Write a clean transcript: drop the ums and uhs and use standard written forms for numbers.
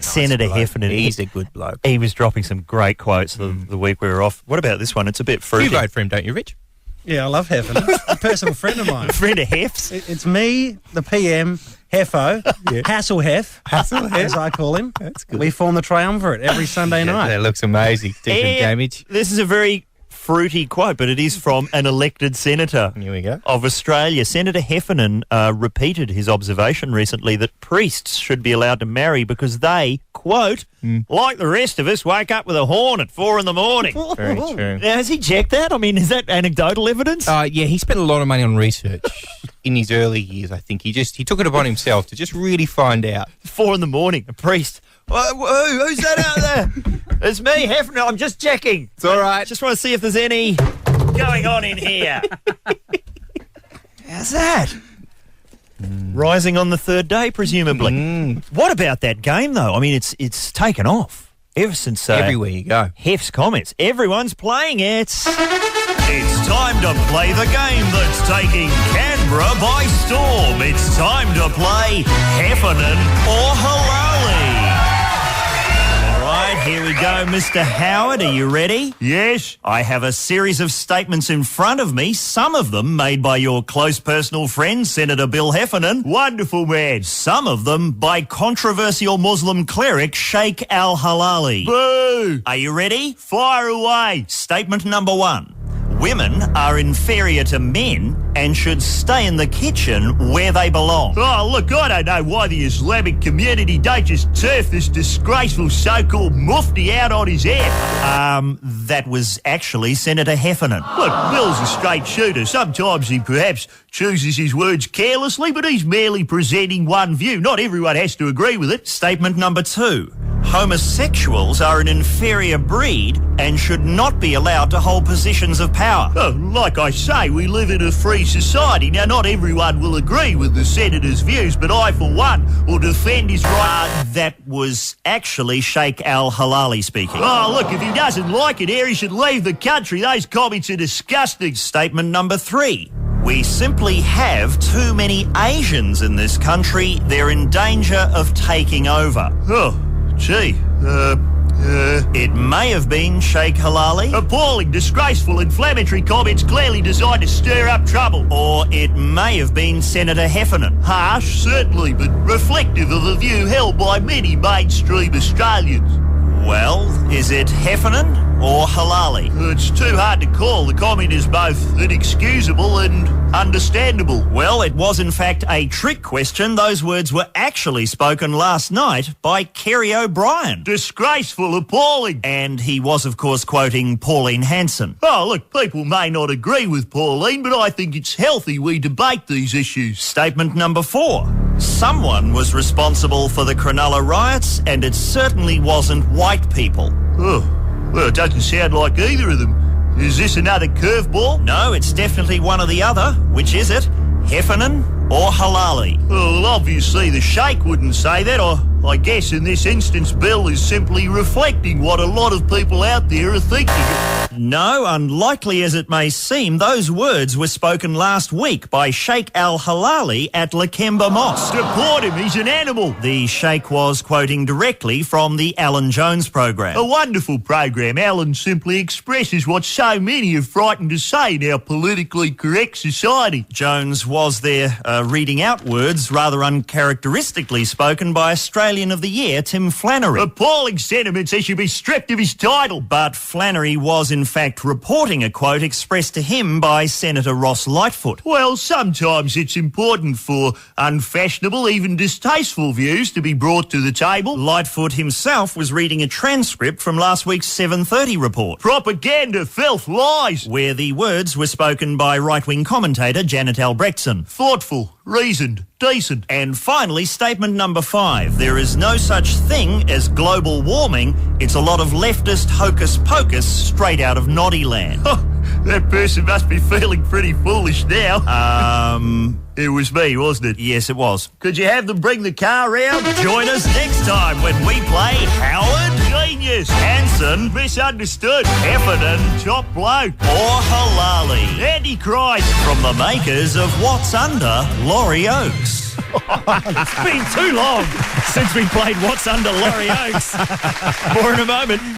Senator Heffernan. He's a good bloke. He was dropping some great quotes the week we were off. What about this one? It's a bit fruity. You vote for him, don't you, Rich? Yeah, I love Heffernan. A personal friend of mine. A friend of Hef's? It's me, the PM, Heffo, Hassel Hef, as I call him. That's good. We form the triumvirate every Sunday night. That looks amazing. Decent damage. This is a very fruity quote, but it is from an elected senator Here we go. of Australia. Senator Heffernan repeated his observation recently that priests should be allowed to marry because they, quote, like the rest of us, wake up with a horn at 4 a.m. Very true. Now, has he checked that? I mean, is that anecdotal evidence? Yeah, he spent a lot of money on research in his early years, I think. He took it upon himself to just really find out. 4 a.m, a priest. Who's that out there? It's me, Heffernan. I'm just checking. It's all right. Just want to see if there's any going on in here. How's that? Rising on the third day, presumably. What about that game, though? I mean, it's taken off ever since Everywhere you go. Hef's comments. Everyone's playing it. It's time to play the game that's taking Canberra by storm. It's time to play Heffernan or Hilali. Here we go, Mr. Howard. Are you ready? Yes. I have a series of statements in front of me, some of them made by your close personal friend, Senator Bill Heffernan. Wonderful man. Some of them by controversial Muslim cleric Sheik Hilali. Boo! Are you ready? Fire away. Statement number 1. Women are inferior to men and should stay in the kitchen where they belong. Oh, look, I don't know why the Islamic community don't just turf this disgraceful so-called mufti out on his head. That was actually Senator Heffernan. Look, Bill's a straight shooter. Sometimes he perhaps chooses his words carelessly, but he's merely presenting one view. Not everyone has to agree with it. Statement number 2. Homosexuals are an inferior breed and should not be allowed to hold positions of power. Oh, like I say, we live in a free society. Now, not everyone will agree with the Senator's views, but I, for one, will defend his right. That was actually Sheik Hilali speaking. Oh, look, if he doesn't like it here, he should leave the country. Those comments are disgusting. Statement number 3. We simply have too many Asians in this country. They're in danger of taking over. Oh. Gee, it may have been Sheik Hilali. Appalling, disgraceful, inflammatory comments clearly designed to stir up trouble. Or it may have been Senator Heffernan. Harsh, certainly, but reflective of a view held by many mainstream Australians. Well, is it Heffernan or Hilali? It's too hard to call. The comment is both inexcusable and understandable. Well, it was in fact a trick question. Those words were actually spoken last night by Kerry O'Brien. Disgraceful, appalling. And he was, of course, quoting Pauline Hanson. Oh, look, people may not agree with Pauline, but I think it's healthy we debate these issues. Statement number 4. Someone was responsible for the Cronulla riots, and it certainly wasn't white people. Oh, well, it doesn't sound like either of them. Is this another curveball? No, it's definitely one or the other. Which is it? Heffernan or Hilali? Well, obviously the Sheikh wouldn't say that. I guess in this instance, Bill is simply reflecting what a lot of people out there are thinking. No, unlikely as it may seem, those words were spoken last week by Sheik Hilali at Lakemba Mosque. Deport him, he's an animal. The Sheikh was quoting directly from the Alan Jones program. A wonderful program. Alan simply expresses what so many are frightened to say in our politically correct society. Jones was there reading out words rather uncharacteristically spoken by Australian of the Year, Tim Flannery. Appalling sentiments, he should be stripped of his title. But Flannery was in fact reporting a quote expressed to him by Senator Ross Lightfoot. Well, sometimes it's important for unfashionable, even distasteful views to be brought to the table. Lightfoot himself was reading a transcript from last week's 7:30 report. Propaganda, filth, lies. Where the words were spoken by right-wing commentator Janet Albrechtson. Thoughtful, reasoned, decent. And finally, statement number 5. There is no such thing as global warming. It's a lot of leftist hocus-pocus straight out of Noddy land. That person must be feeling pretty foolish now. It was me, wasn't it? Yes, it was. Could you have them bring the car round? Join us next time when we play Howard genius. Hanson, misunderstood. Heffernan, top bloke. Or Hilali, Antichrist, from the makers of What's Under Laurie Oakes. It's been too long since we played What's Under Laurie Oakes. More in a moment.